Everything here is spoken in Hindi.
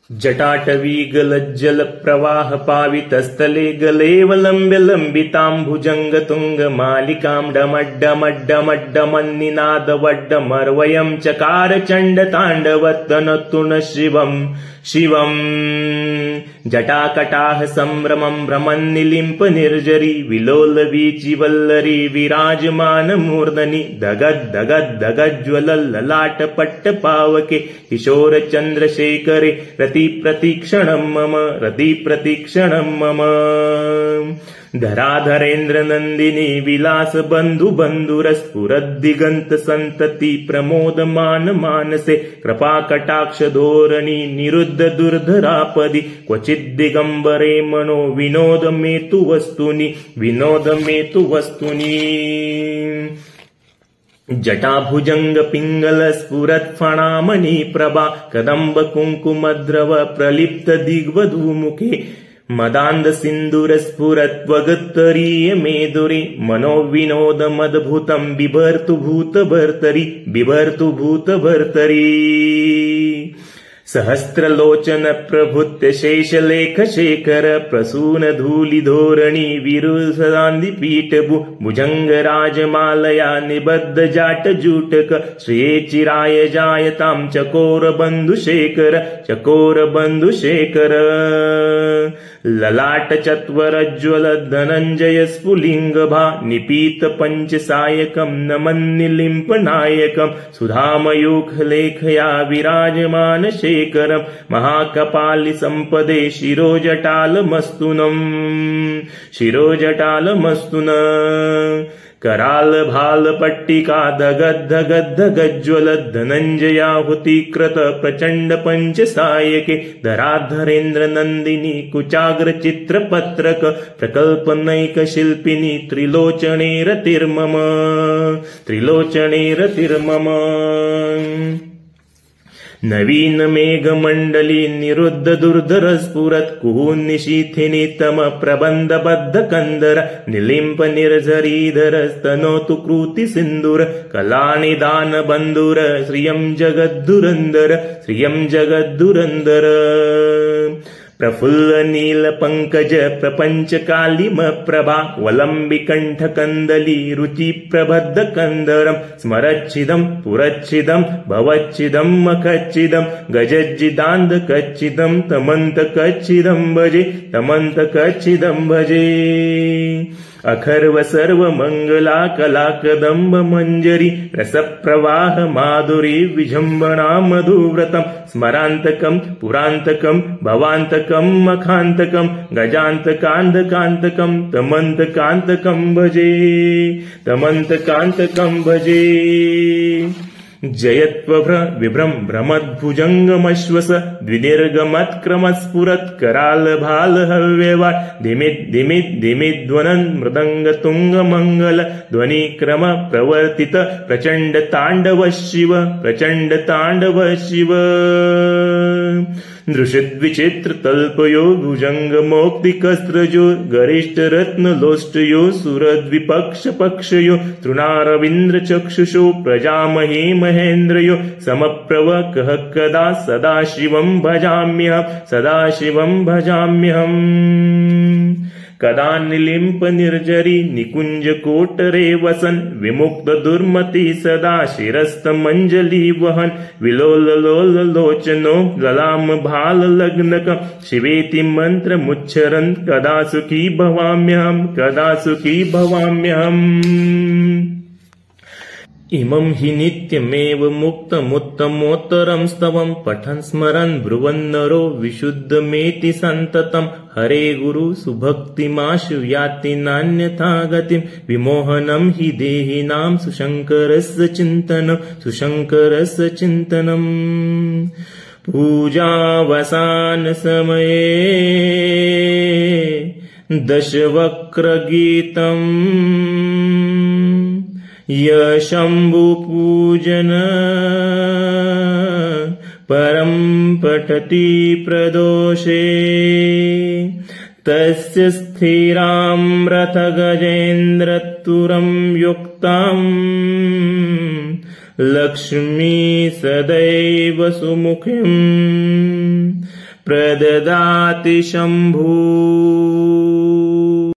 जटाटवी गलज्जल प्रवाह पावितस्थले गलेवलम्ब्य लम्बिताम्बुजङ्ग तुङ्ग मालिकां डमड्डमड्डमड्डमन्निनादवड्डमर्वयं चकार चण्ड ताण्डवत्तनतु न शिवम् शिवम् जटाकटाह सम्भ्रमं भ्रमन्निलिम्प निर्जरी विलोलवीचि वल्लरी विराजमान मूर्धनि दगद् पट्ट पावके किशोर चन्द्रशेखरे रति प्रतीक्षणं मम धराधरेन्द्र नन्दिनी विलास बन्धु बन्धुरस्फुरद्दिगन्त सन्तति प्रमोदमान मानसे कृपा कटाक्ष धोरणी निरुद्ध दुर्धरापदि क्वचिद्दिगम्बरे मनो विनोद मेतु वस्तुनि जटाभुजंग पिंगल स्फुरत् फणामणि प्रभा कदम्ब कुङ्कुमद्रव प्रलिप्त दिग्वधूमुखे मदान्द सिन्दूर स्फुरत् त्वगत्तरीय मेदुरे मनोविनोद मद्भुतं बिभर्तु भूतभर्तरि सहस्रलोचन प्रभुत्य शेषलेख शेखर प्रसून धूलि धोरणी विरुसदान्धि पीठभु भुजंग राजमालया निबद्ध जाट जूटक श्रिये चिराय जायतां चकोर बन्धुशेखर ललाट चत्वरज्वल धनञ्जय स्फुलिङ्गभा निपीत पञ्चसायकं नमन्निलिम्प नायकं सुधामयूख लेखया विराजमान शेखरं महाकपालि सम्पदे शिरोजटालमस्तुन कराल भाल पट्टिका धगज्ज्वल धनञ्जयाहुतिकृत प्रचण्ड पञ्चसायके धराधरेन्द्र नन्दिनी कुचाग्र चित्रपत्रक प्रकल्पनैक शिल्पिनी त्रिलोचने रतिर्मम नवीन मेघमण्डली निरुद्ध दुर्धर स्फुरत् कुहून्निशीथिनि तम प्रबन्धबद्ध कंदर निलिम्प निर्झरीधर स्तनोतु कृति सिन्दूर कलानिदान बन्धुर श्रियं जगद्धुरन्धर प्रफुल्ल नील पंकज प्रपंच कालिम प्रभा वलंबि कंठ कंदली रुचि प्रबद्ध कंदरं स्मरच्छिदं पुरच्छिदं भवच्छिदं मखच्छिदं गजज्जिदान्ध कच्छिदं तमन्त कच्छिदं भजे अखर्व सर्व मंगला कला कदम्ब मंजरी रस प्रवाह माधुरी विजंबना मधुव्रतम स्मरांतकम पुरांतकम भवांतकम मखांतकम गजांतकांतकांतकम तमंतकांतकम भजे जयत्वभ्र विभ्रम भ्रमद्भुजंगमश्वस द्विदीर्घमत्क्रमस्फुरत् कराल भाल हव्यवा धिमिद् मृदंग तुंग मंगल ध्वनिक्रम प्रवर्तित प्रचंड तांडव शिव दृशद्विचित्र तल्पयो भुजंग मोक्तिकस्त्रजो गरिष्ठ रत्न लोष्टयो सुरद्विपक्ष पक्षयो तृणारविंद्र चक्षुषो प्रजामहे महेन्द्रयो समप्रव कह कदा सदाशिवं भजाम्यहम् कदा निलिम्प निर्जरी निकुंज कोटरे वसन विमुक्त दुर्मति सदा शिरस्त मंजली वहन विलोल लोचनो गलाम भाल लग्नक शिवेति मंत्र मुच्चरन् कदा सुखी भवाम्यहम् इमं हि नित्यमेव मुक्तमुत्तमोत्तरं स्तवं पठन् स्मरन् ब्रुवन्नरो विशुद्धमेति सन्ततं हरे गुरु सुभक्तिमाशु याति नान्यथा गतिं विमोहनं हि देहिनां सुशङ्करस्य चिन्तनम् पूजावसान समये दशवक्त्रगीतम् यशम्भुपूजन परं पठति प्रदोषे तस्य स्थिरां रथगजेन्द्रतुरं युक्तां लक्ष्मी सदैव सुमुखीं प्रददाति शम्भुः।